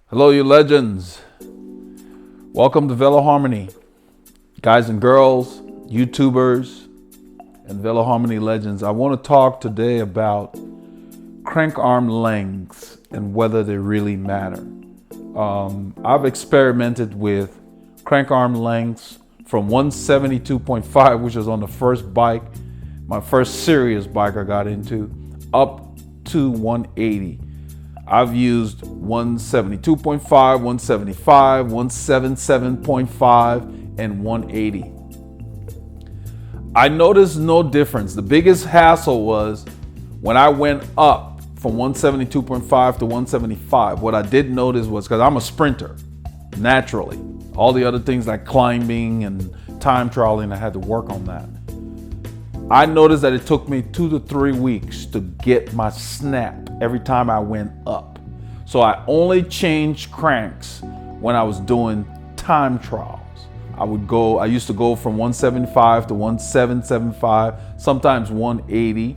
Hello, you legends. Welcome to Veloharmony. Guys and girls, YouTubers, and Veloharmony legends. I want to talk today about crank arm lengths and whether they really matter. I've experimented with crank arm lengths from 172.5, which was on the first bike, my first serious bike I got into, up to 180. I've used 172.5, 175, 177.5, and 180. I noticed no difference. The biggest hassle was when I went up from 172.5 to 175. What I did notice was, because I'm a sprinter, naturally. All the other things like climbing and time trialing, I had to work on that. I noticed that it took me 2 to 3 weeks to get my snap every time I went up. So I only changed cranks when I was doing time trials. I used to go from 175 to 1775, sometimes 180.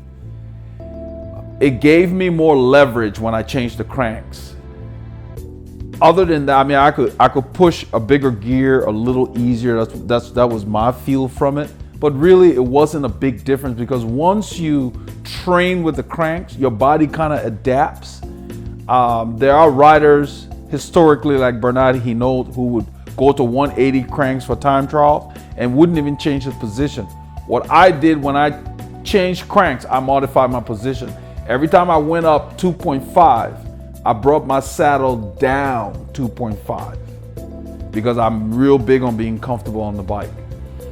It gave me more leverage when I changed the cranks. Other than that, I mean, I could push a bigger gear a little easier. That was my feel from it. But really, it wasn't a big difference, because once you train with the cranks, your body kind of adapts. There are riders historically like Bernard Hinault who would go to 180 cranks for time trials and wouldn't even change his position. What I did when I changed cranks, I modified my position. Every time I went up 2.5, I brought my saddle down 2.5 because I'm real big on being comfortable on the bike.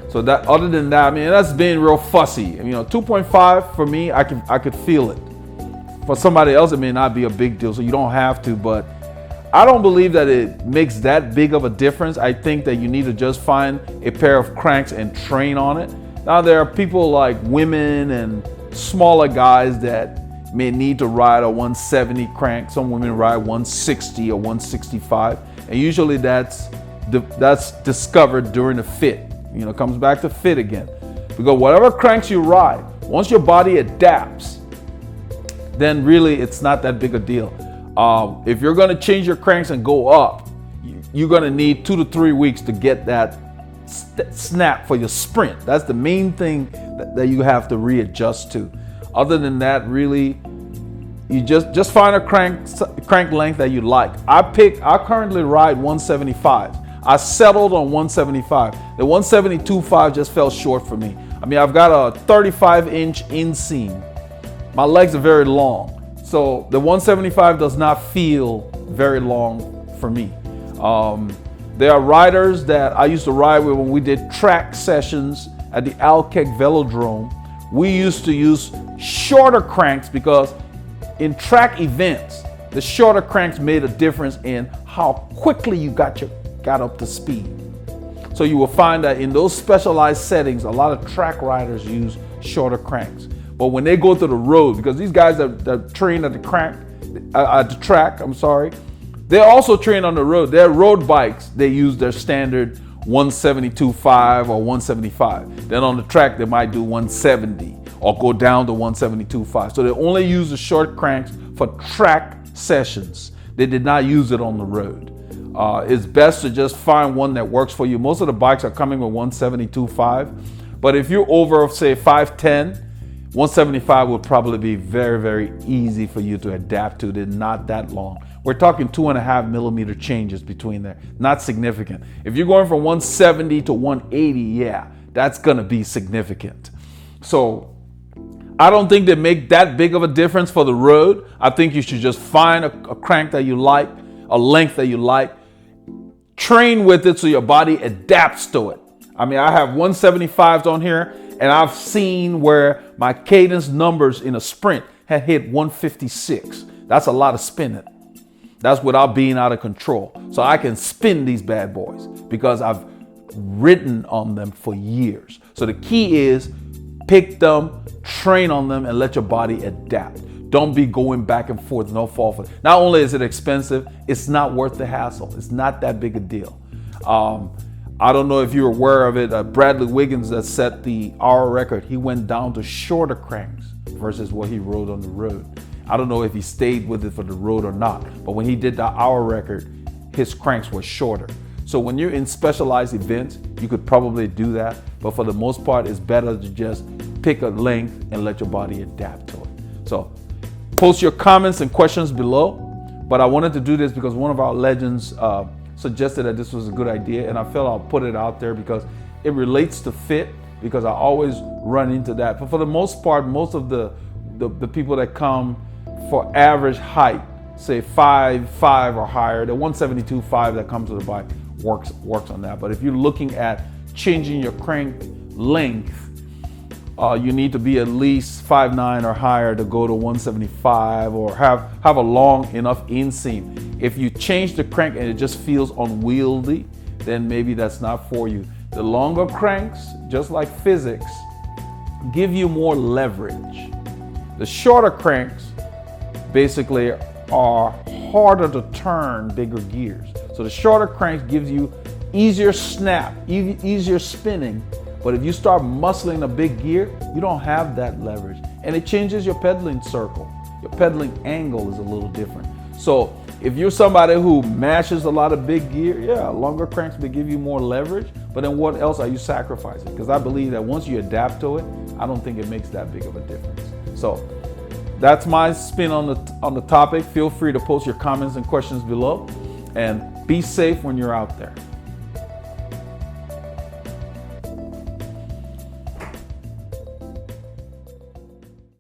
So that, other than that, I mean, that's being real fussy. You know, 2.5 for me, I could feel it. For somebody else, it may not be a big deal, so you don't have to. But I don't believe that it makes that big of a difference. I think that you need to just find a pair of cranks and train on it. Now, there are people like women and smaller guys that may need to ride a 170 crank. Some women ride 160 or 165, and usually that's discovered during the fit. You know, comes back to fit again. Because whatever cranks you ride, once your body adapts, then really it's not that big a deal. If you're going to change your cranks and go up, you're going to need 2 to 3 weeks to get that snap for your sprint. That's the main thing that you have to readjust to. Other than that, really, you just find a crank length that you like. I currently ride 175. I settled on 175. The 172.5 just fell short for me. I mean, I've got a 35-inch inseam. My legs are very long, so the 175 does not feel very long for me. There are riders that I used to ride with when we did track sessions at the Alkek Velodrome. We used to use shorter cranks because in track events, the shorter cranks made a difference in how quickly you got up to speed. So you will find that in those specialized settings, a lot of track riders use shorter cranks. But when they go to the road, because these guys that train at the track, they also train on the road. Their road bikes, they use their standard 172.5 or 175. Then on the track, they might do 170 or go down to 172.5. So they only use the short cranks for track sessions. They did not use it on the road. It's best to just find one that works for you. Most of the bikes are coming with 172.5, but if you're over, say, 5'10", 175 would probably be very, very easy for you to adapt to. They're not that long. We're talking 2.5 millimeter changes between there. Not significant. If you're going from 170 to 180, yeah, that's gonna be significant. So I don't think they make that big of a difference for the road. I think you should just find a crank that you like, a length that you like, train with it so your body adapts to it. I mean, I have 175s on here, and I've seen where my cadence numbers in a sprint had hit 156. That's a lot of spinning. That's without being out of control. So I can spin these bad boys because I've ridden on them for years. So the key is pick them, train on them, and let your body adapt. Don't be going back and forth, no fall for it. Not only is it expensive, it's not worth the hassle. It's not that big a deal. I don't know if you're aware of it. Bradley Wiggins that set the hour record, he went down to shorter cranks versus what he rode on the road. I don't know if he stayed with it for the road or not, but when he did the hour record, his cranks were shorter. So when you're in specialized events, you could probably do that. But for the most part, it's better to just pick a length and let your body adapt to it. So post your comments and questions below. But I wanted to do this because one of our legends suggested that this was a good idea. And I felt I'll put it out there because it relates to fit, because I always run into that. But for the most part, most of the people that come for average height, say 5'5" or higher, the 172.5 that comes with the bike works on that. But if you're looking at changing your crank length, you need to be at least 5'9" or higher to go to 175, or have a long enough inseam. If you change the crank and it just feels unwieldy, then maybe that's not for you. The longer cranks, just like physics, give you more leverage. The shorter cranks basically are harder to turn bigger gears. So the shorter cranks gives you easier snap, easier spinning. But if you start muscling a big gear, you don't have that leverage. And it changes your pedaling circle. Your pedaling angle is a little different. So if you're somebody who mashes a lot of big gear, yeah, longer cranks may give you more leverage. But then what else are you sacrificing? Because I believe that once you adapt to it, I don't think it makes that big of a difference. So that's my spin on the topic. Feel free to post your comments and questions below, and be safe when you're out there.